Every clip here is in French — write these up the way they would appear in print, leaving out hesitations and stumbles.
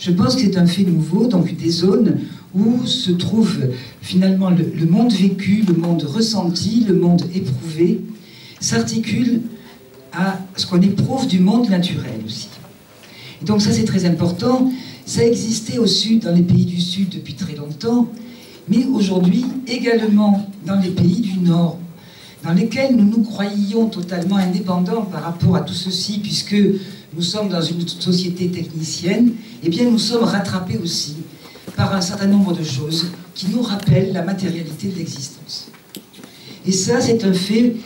Je pense que c'est un fait nouveau, donc des zones où se trouve finalement le monde vécu, le monde ressenti, le monde éprouvé, s'articule à ce qu'on éprouve du monde naturel aussi. Et donc ça c'est très important, ça existait au sud, dans les pays du sud depuis très longtemps, mais aujourd'hui également dans les pays du nord, dans lesquels nous nous croyions totalement indépendants par rapport à tout ceci, puisque nous sommes dans une société technicienne, eh bien nous sommes rattrapés aussi par un certain nombre de choses qui nous rappellent la matérialité de l'existence. Et ça, c'est un fait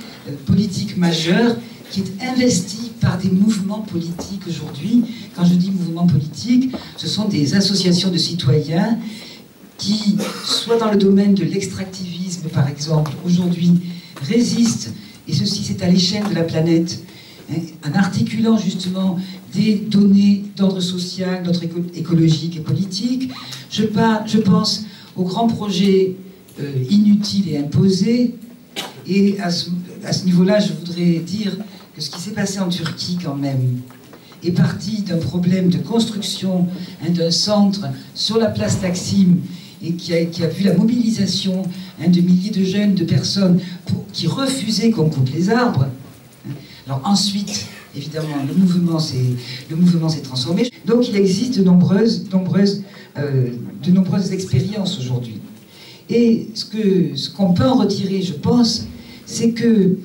politique majeur qui est investi par des mouvements politiques aujourd'hui. Quand je dis mouvements politiques, ce sont des associations de citoyens qui, soit dans le domaine de l'extractivisme par exemple, aujourd'hui résistent, et ceci c'est à l'échelle de la planète, en articulant justement des données d'ordre social, d'ordre écologique et politique. Je pense aux grands projets inutiles et imposés. Et à ce niveau-là, je voudrais dire que ce qui s'est passé en Turquie quand même est parti d'un problème de construction d'un centre sur la place Taksim et qui a vu la mobilisation de milliers de jeunes, de personnes qui refusaient qu'on coupe les arbres. Alors ensuite, évidemment, le mouvement s'est transformé. Donc il existe de nombreuses expériences aujourd'hui. Et ce qu'on peut en retirer, je pense, c'est que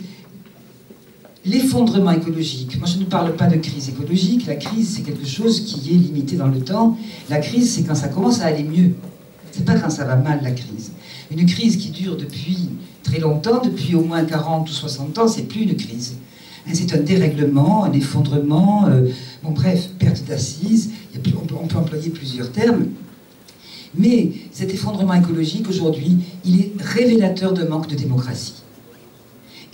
l'effondrement écologique, moi je ne parle pas de crise écologique, la crise c'est quelque chose qui est limité dans le temps. La crise c'est quand ça commence à aller mieux. C'est pas quand ça va mal la crise. Une crise qui dure depuis très longtemps, depuis au moins 40 ou 60 ans, c'est plus une crise. C'est un dérèglement, un effondrement, bon bref, perte d'assises, on peut employer plusieurs termes. Mais cet effondrement écologique, aujourd'hui, il est révélateur d'un manque de démocratie.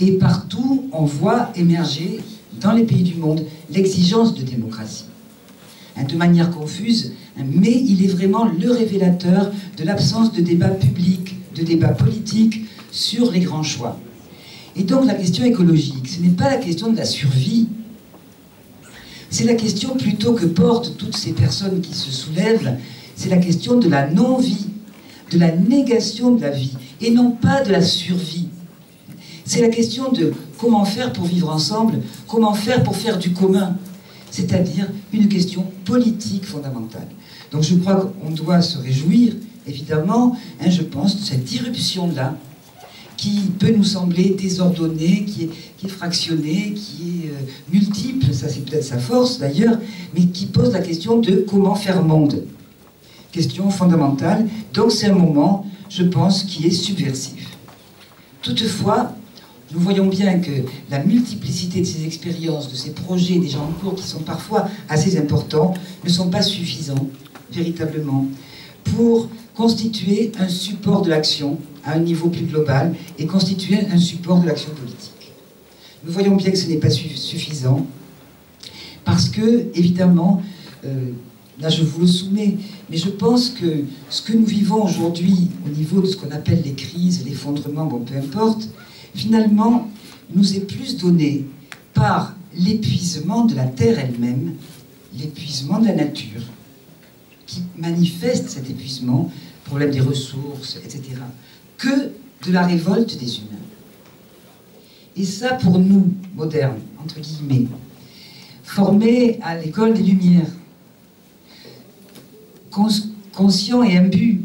Et partout, on voit émerger, dans les pays du monde, l'exigence de démocratie. De manière confuse, mais il est vraiment le révélateur de l'absence de débat public, de débat politique sur les grands choix. Et donc la question écologique, ce n'est pas la question de la survie, c'est la question plutôt que portent toutes ces personnes qui se soulèvent, c'est la question de la non-vie, de la négation de la vie, et non pas de la survie. C'est la question de comment faire pour vivre ensemble, comment faire pour faire du commun, c'est-à-dire une question politique fondamentale. Donc je crois qu'on doit se réjouir, évidemment, je pense, de cette irruption-là, qui peut nous sembler désordonnée, qui est fractionnée, qui est multiple, ça c'est peut-être sa force d'ailleurs, mais qui pose la question de comment faire monde. Question fondamentale, donc c'est un moment, je pense, qui est subversif. Toutefois, nous voyons bien que la multiplicité de ces expériences, de ces projets déjà en cours, qui sont parfois assez importants, ne sont pas suffisants, véritablement, pour constituer un support de l'action à un niveau plus global et constituer un support de l'action politique. Nous voyons bien que ce n'est pas suffisant parce que, évidemment, là je vous le soumets, mais je pense que ce que nous vivons aujourd'hui au niveau de ce qu'on appelle les crises, l'effondrement, bon peu importe, finalement nous est plus donné par l'épuisement de la Terre elle-même, l'épuisement de la nature, qui manifeste cet épuisement, problème des ressources, etc., que de la révolte des humains. Et ça, pour nous, modernes, entre guillemets, formés à l'école des Lumières, conscients et imbus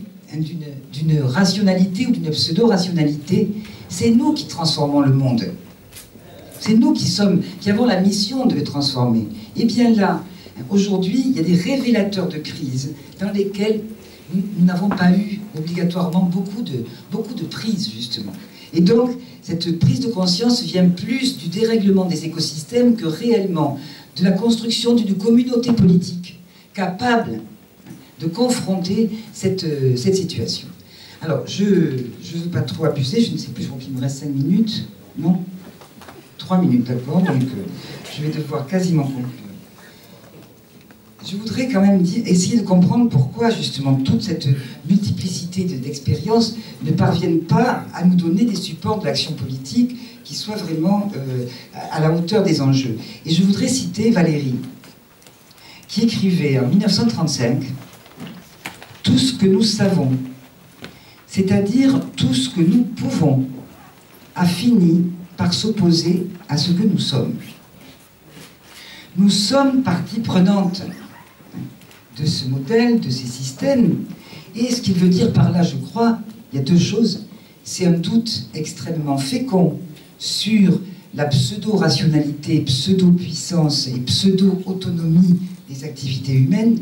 d'une rationalité ou d'une pseudo-rationalité, c'est nous qui transformons le monde. C'est nous qui avons la mission de le transformer. Et bien là, aujourd'hui, il y a des révélateurs de crise dans lesquels nous n'avons pas eu obligatoirement beaucoup de prises, justement. Et donc, cette prise de conscience vient plus du dérèglement des écosystèmes que réellement de la construction d'une communauté politique capable de confronter cette situation. Alors, je ne veux pas trop abuser, je ne sais plus, je crois qu'il me reste 5 minutes. Non 3 minutes, d'accord, donc je vais devoir quasiment conclure. Je voudrais quand même essayer de comprendre pourquoi justement toute cette multiplicité d'expériences ne parviennent pas à nous donner des supports de l'action politique qui soient vraiment à la hauteur des enjeux. Et je voudrais citer Valéry, qui écrivait en 1935 tout ce que nous savons, c'est-à-dire tout ce que nous pouvons, a fini par s'opposer à ce que nous sommes. Nous sommes partie prenante de ce modèle, de ces systèmes, et ce qu'il veut dire par là, je crois, il y a deux choses. C'est un doute extrêmement fécond sur la pseudo-rationalité, pseudo-puissance et pseudo-autonomie des activités humaines,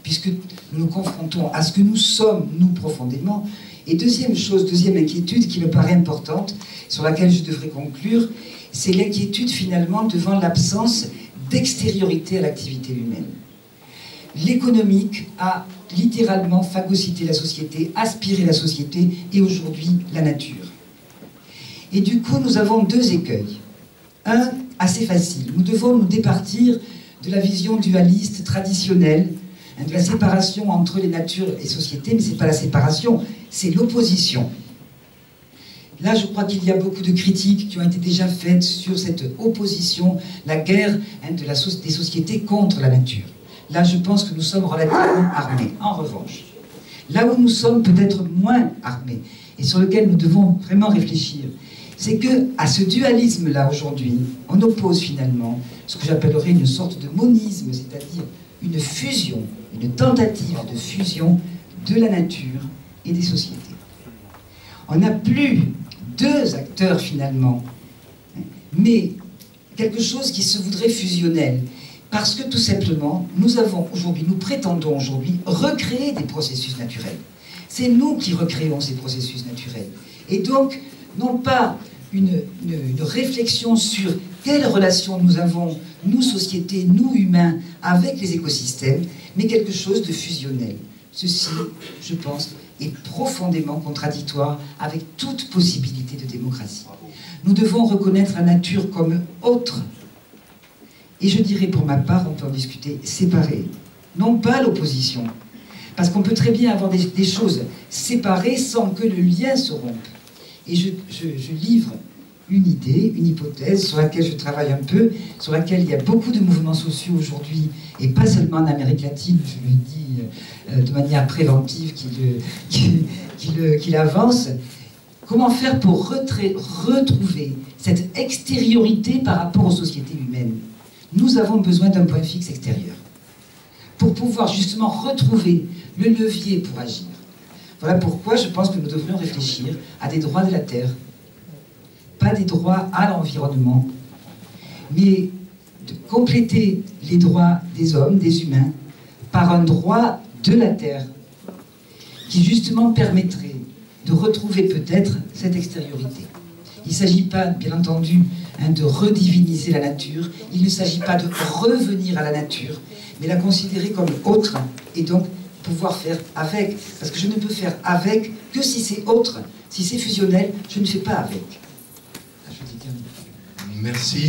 puisque nous nous confrontons à ce que nous sommes, nous, profondément. Et deuxième chose, deuxième inquiétude qui me paraît importante, sur laquelle je devrais conclure, c'est l'inquiétude finalement devant l'absence d'extériorité à l'activité humaine. L'économique a littéralement phagocyté la société, aspiré la société et aujourd'hui la nature. Et du coup, nous avons deux écueils. Un, assez facile. Nous devons nous départir de la vision dualiste traditionnelle, de la séparation entre les natures et sociétés, mais ce n'est pas la séparation, c'est l'opposition. Là, je crois qu'il y a beaucoup de critiques qui ont été déjà faites sur cette opposition, la guerre des sociétés contre la nature. Là, je pense que nous sommes relativement armés. En revanche, là où nous sommes peut-être moins armés, et sur lequel nous devons vraiment réfléchir, c'est qu'à ce dualisme-là, aujourd'hui, on oppose finalement ce que j'appellerais une sorte de monisme, c'est-à-dire une fusion, une tentative de fusion de la nature et des sociétés. On n'a plus deux acteurs finalement, mais quelque chose qui se voudrait fusionnel, parce que tout simplement, nous avons aujourd'hui, nous prétendons aujourd'hui recréer des processus naturels. C'est nous qui recréons ces processus naturels. Et donc, non pas une réflexion sur quelle relation nous avons, nous sociétés, nous humains, avec les écosystèmes, mais quelque chose de fusionnel. Ceci, je pense, est profondément contradictoire avec toute possibilité de démocratie. Nous devons reconnaître la nature comme autre. Et je dirais pour ma part, on peut en discuter séparée, non pas l'opposition. Parce qu'on peut très bien avoir des choses séparées sans que le lien se rompe. Et je livre une idée, une hypothèse sur laquelle je travaille un peu, sur laquelle il y a beaucoup de mouvements sociaux aujourd'hui, et pas seulement en Amérique latine, je le dis de manière préventive qu'il avance. Comment faire pour retrouver cette extériorité par rapport aux sociétés humaines? Nous avons besoin d'un point fixe extérieur pour pouvoir justement retrouver le levier pour agir. Voilà pourquoi je pense que nous devrions réfléchir à des droits de la terre, pas des droits à l'environnement, mais de compléter les droits des hommes, des humains, par un droit de la terre qui justement permettrait de retrouver peut-être cette extériorité. Il ne s'agit pas, bien entendu, de rediviniser la nature, il ne s'agit pas de revenir à la nature, mais la considérer comme autre, et donc pouvoir faire avec. Parce que je ne peux faire avec que si c'est autre, si c'est fusionnel, je ne fais pas avec. Merci.